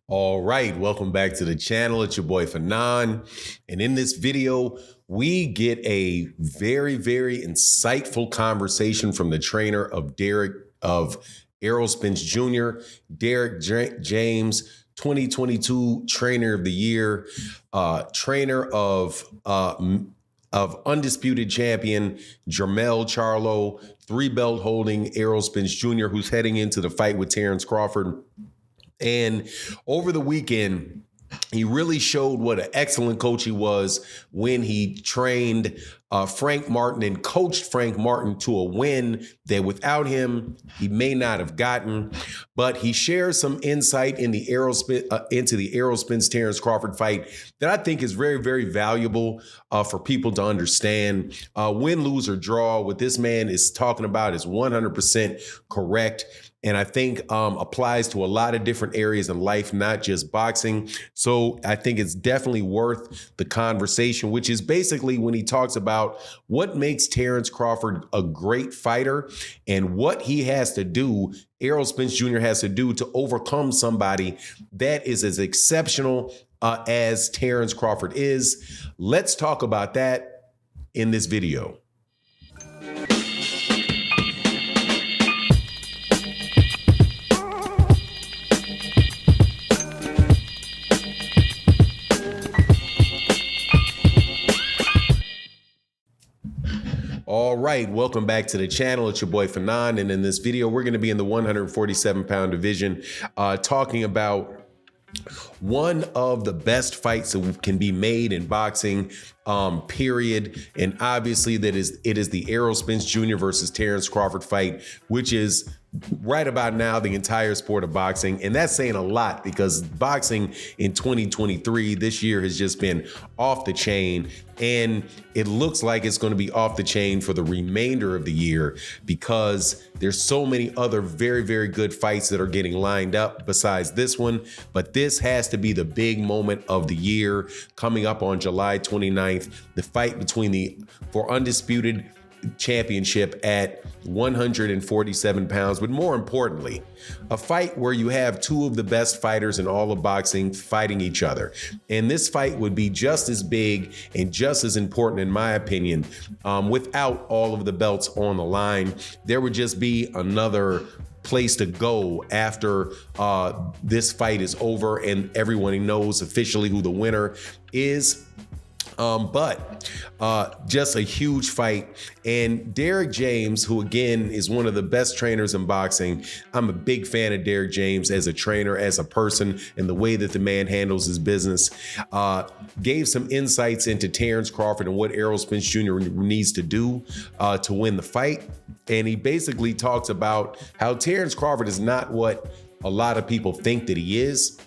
All right, welcome back to the channel. It's your boy Fanon. And in this video, we get a very, very insightful conversation from the trainer of Derrick, of Errol Spence Jr., Derrick James, 2022 Trainer of the Year, trainer of undisputed champion Jermell Charlo, 3-belt holding Errol Spence Jr., who's heading into the fight with Terence Crawford. And over the weekend, he really showed what an excellent coach he was when he trained Frank Martin and coached Frank Martin to a win that without him, he may not have gotten. But he shares some insight in the into the Errol Spence Terence Crawford fight that I think is very, very valuable for people to understand. Win, lose, or draw, what this man is talking about is 100% correct. And I think applies to a lot of different areas in life, not just boxing. So I think it's definitely worth the conversation, which is basically when he talks about what makes Terence Crawford a great fighter and what he has to do, Errol Spence Jr. has to do to overcome somebody that is as exceptional as Terence Crawford is. Let's talk about that in this video. All right, welcome back to the channel. It's your boy Fanon, and in this video, we're going to be in the 147-pound division talking about one of the best fights that can be made in boxing, period. And obviously it is the Errol Spence Jr. versus Terence Crawford fight, which is right about now the entire sport of boxing. And that's saying a lot because boxing in 2023, this year, has just been off the chain. And it looks like it's going to be off the chain for the remainder of the year because there's so many other very, very good fights that are getting lined up besides this one. But this has to be the big moment of the year coming up on July 29th, the fight between for undisputed championship at 147 pounds, but more importantly, a fight where you have two of the best fighters in all of boxing fighting each other. And this fight would be just as big and just as important, in my opinion, without all of the belts on the line. There would just be another place to go after this fight is over and everyone knows officially who the winner is. But just a huge fight. And Derrick James, who again is one of the best trainers in boxing, I'm a big fan of Derrick James as a trainer, as a person, and the way that the man handles his business, gave some insights into Terence Crawford and what Errol Spence Jr. needs to do to win the fight. And he basically talks about how Terence Crawford is not what a lot of people think that he is.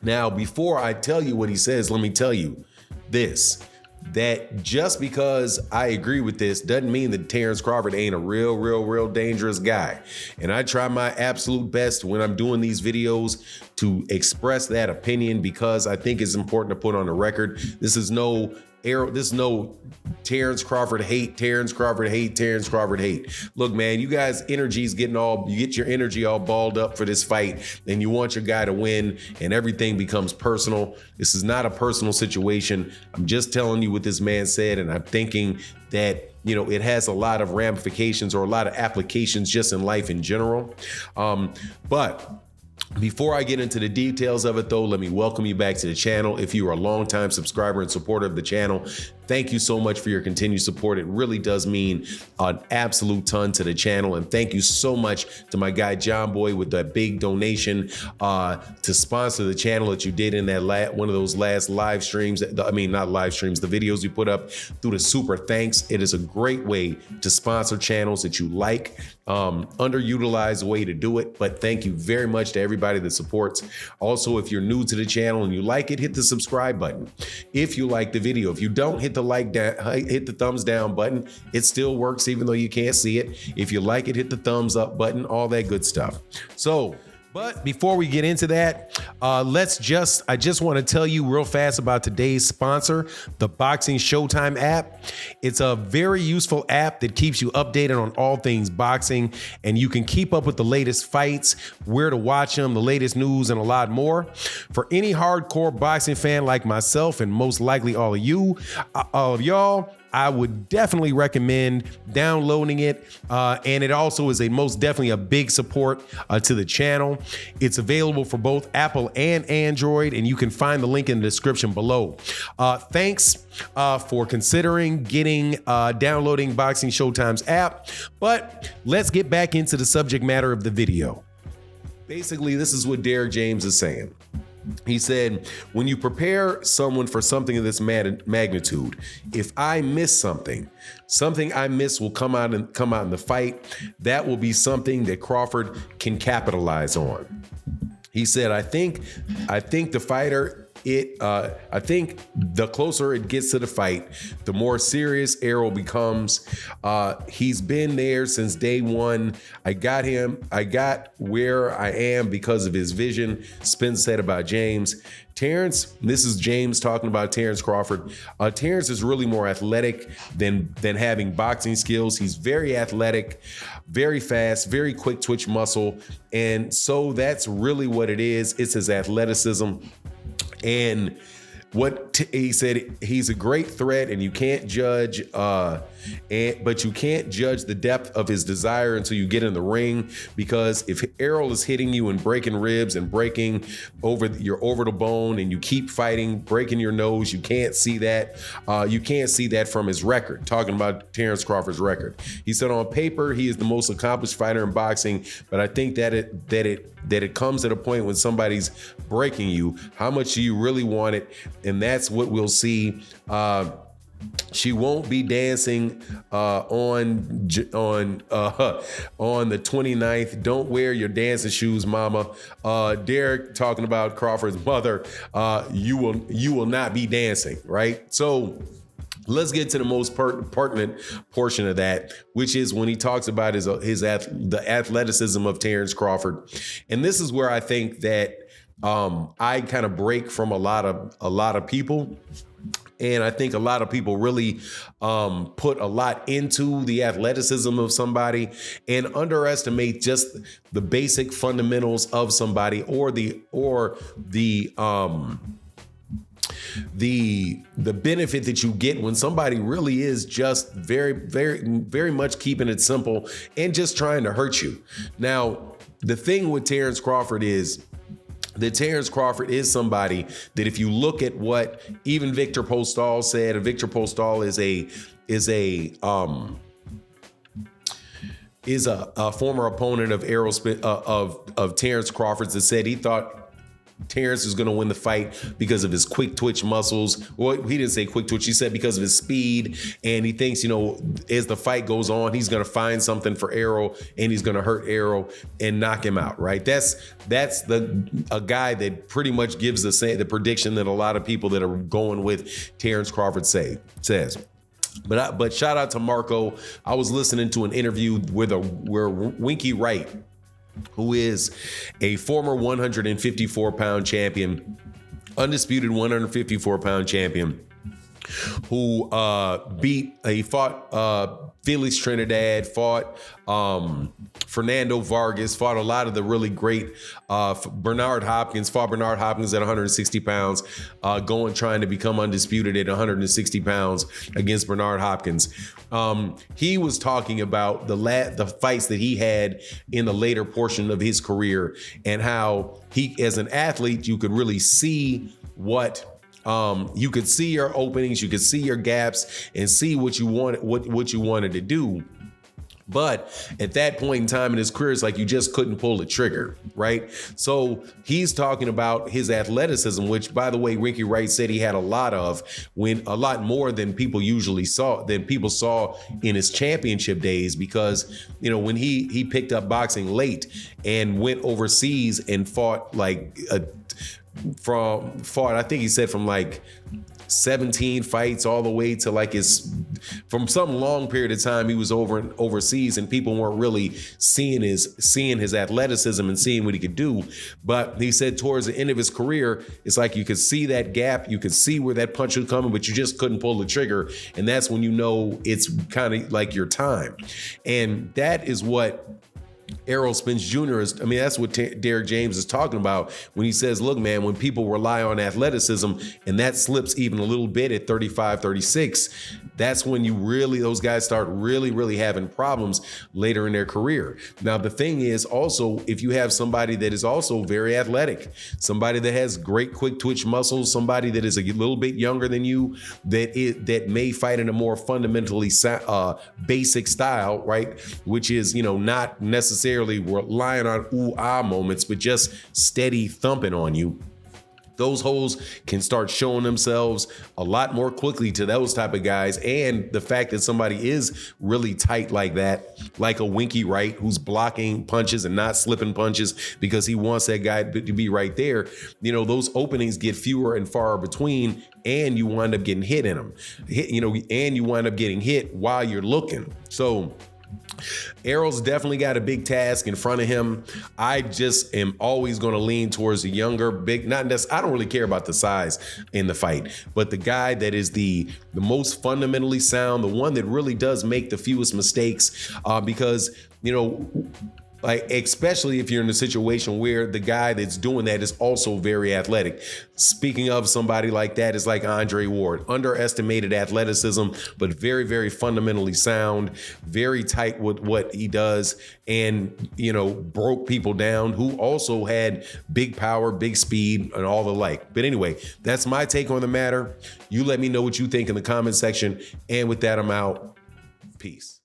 Now, before I tell you what he says, let me tell you this, that just because I agree with this doesn't mean that Terence Crawford ain't a real dangerous guy. And I try my absolute best when I'm doing these videos to express that opinion because I think it's important to put on the record. This is no Terence Crawford hate, Terence Crawford hate, Terence Crawford hate. Look, man, you guys' energy's you get your energy all balled up for this fight and you want your guy to win and everything becomes personal. This is not a personal situation. I'm just telling you what this man said, and I'm thinking that, you know, it has a lot of ramifications or a lot of applications just in life in general. But before I get into the details of it, though, let me welcome you back to the channel. If you are a longtime subscriber and supporter of the channel, thank you so much for your continued support. It really does mean an absolute ton to the channel. And thank you so much to my guy, John Boy, with that big donation to sponsor the channel that you did in that one of those last live streams. I mean, not live streams, the videos you put up through the super thanks. It is a great way to sponsor channels that you like. Underutilized way to do it, but thank you very much to everybody that supports. Also, if you're new to the channel and you like it, hit the subscribe button. If you like the video, if you don't, hit the thumbs down button. It still works even though you can't see it. If you like it, hit the thumbs up button, all that good stuff. So But before we get into that, I just want to tell you real fast about today's sponsor, the Boxing Showtime app. It's a very useful app that keeps you updated on all things boxing, and you can keep up with the latest fights, where to watch them, the latest news, and a lot more. For any hardcore boxing fan like myself, and most likely all of y'all, I would definitely recommend downloading it. And it also is most definitely a big support to the channel. It's available for both Apple and Android, and you can find the link in the description below. Thanks for considering downloading Boxing Showtime's app. But let's get back into the subject matter of the video. Basically, this is what Derrick James is saying. He said, when you prepare someone for something of this magnitude, if I miss something I miss will come out in the fight. That will be something that Crawford can capitalize on. He said, I think the fighter, I think the closer it gets to the fight, the more serious Errol becomes. He's been there since day one. I got where I am because of his vision, Spence said about James. Terence, this is James talking about Terence Crawford. Terence is really more athletic than having boxing skills. He's very athletic, very fast, very quick twitch muscle. And so that's really what it is. It's his athleticism. And he said, he's a great threat, and you can't judge, but you can't judge the depth of his desire until you get in the ring. Because if Errol is hitting you and breaking ribs and breaking your orbital bone, and you keep fighting, breaking your nose, you can't see that. You can't see that from his record. Talking about Terence Crawford's record, he said, on paper he is the most accomplished fighter in boxing, but I think that it comes at a point when somebody's breaking you. How much do you really want it? And that's what we'll see. She won't be dancing on the 29th. Don't wear your dancing shoes, mama. Derrick talking about Crawford's mother. You will not be dancing, right? So let's get to the most pertinent portion of that, which is when he talks about the athleticism of Terence Crawford. And this is where I think that I kind of break from a lot of people. And I think a lot of people really put a lot into the athleticism of somebody and underestimate just the basic fundamentals of somebody, or the benefit that you get when somebody really is just very, very, very much keeping it simple and just trying to hurt you. Now, the thing with Terence Crawford is that Terence Crawford is somebody that, if you look at what even Victor Postol said, and Victor Postol is a former opponent of Errol Spence, of Terence Crawford's, that said he thought Terence is going to win the fight because of his quick twitch muscles. Well, he didn't say quick twitch. He said because of his speed. And he thinks, as the fight goes on, he's going to find something for Errol, and he's going to hurt Errol and knock him out, right? That's a guy that pretty much gives the prediction that a lot of people that are going with Terence Crawford says. But shout out to Marco. I was listening to an interview where Winky Wright, who is a former 154-pound champion, undisputed 154-pound champion, who fought Felix Trinidad, fought Fernando Vargas, fought a lot of the really great Bernard Hopkins at 160 pounds, trying to become undisputed at 160 pounds against Bernard Hopkins. He was talking about the fights that he had in the later portion of his career, and how he, as an athlete, you could really see you could see your openings, you could see your gaps, and see what you wanted to do. But at that point in time in his career, it's like you just couldn't pull the trigger, right? So he's talking about his athleticism, which, by the way, Winky Wright said he had a lot more than people saw in his championship days, because when he picked up boxing late and went overseas and fought I think he said from like 17 fights all the way to like from some long period of time he was overseas, and people weren't really seeing his athleticism and seeing what he could do. But he said towards the end of his career, it's like you could see that gap, you could see where that punch was coming, but you just couldn't pull the trigger. And that's when you know it's kind of like your time. And that is what Errol Spence Jr. is, I mean, that's what Derrick James is talking about when he says, look, man, when people rely on athleticism and that slips even a little bit at 35, 36, that's when those guys start really having problems later in their career. Now, the thing is also, if you have somebody that is also very athletic, somebody that has great quick twitch muscles, somebody that is a little bit younger than you, that may fight in a more fundamentally basic style, right? Which is, not necessarily relying on ooh-ah moments, but just steady thumping on you. Those holes can start showing themselves a lot more quickly to those type of guys. And the fact that somebody is really tight like that, like a Winky Wright, who's blocking punches and not slipping punches because he wants that guy to be right there, those openings get fewer and far between, and you wind up getting hit in them, and you wind up getting hit while you're looking. So Errol's definitely got a big task in front of him. I just am always going to lean towards the younger, I don't really care about the size in the fight, but the guy that is the most fundamentally sound, the one that really does make the fewest mistakes, because, like, especially if you're in a situation where the guy that's doing that is also very athletic. Speaking of somebody like that, is like Andre Ward, underestimated athleticism, but very fundamentally sound, very tight with what he does, and, broke people down, who also had big power, big speed, and all the like. But anyway, that's my take on the matter. You let me know what you think in the comment section. And with that, I'm out. Peace.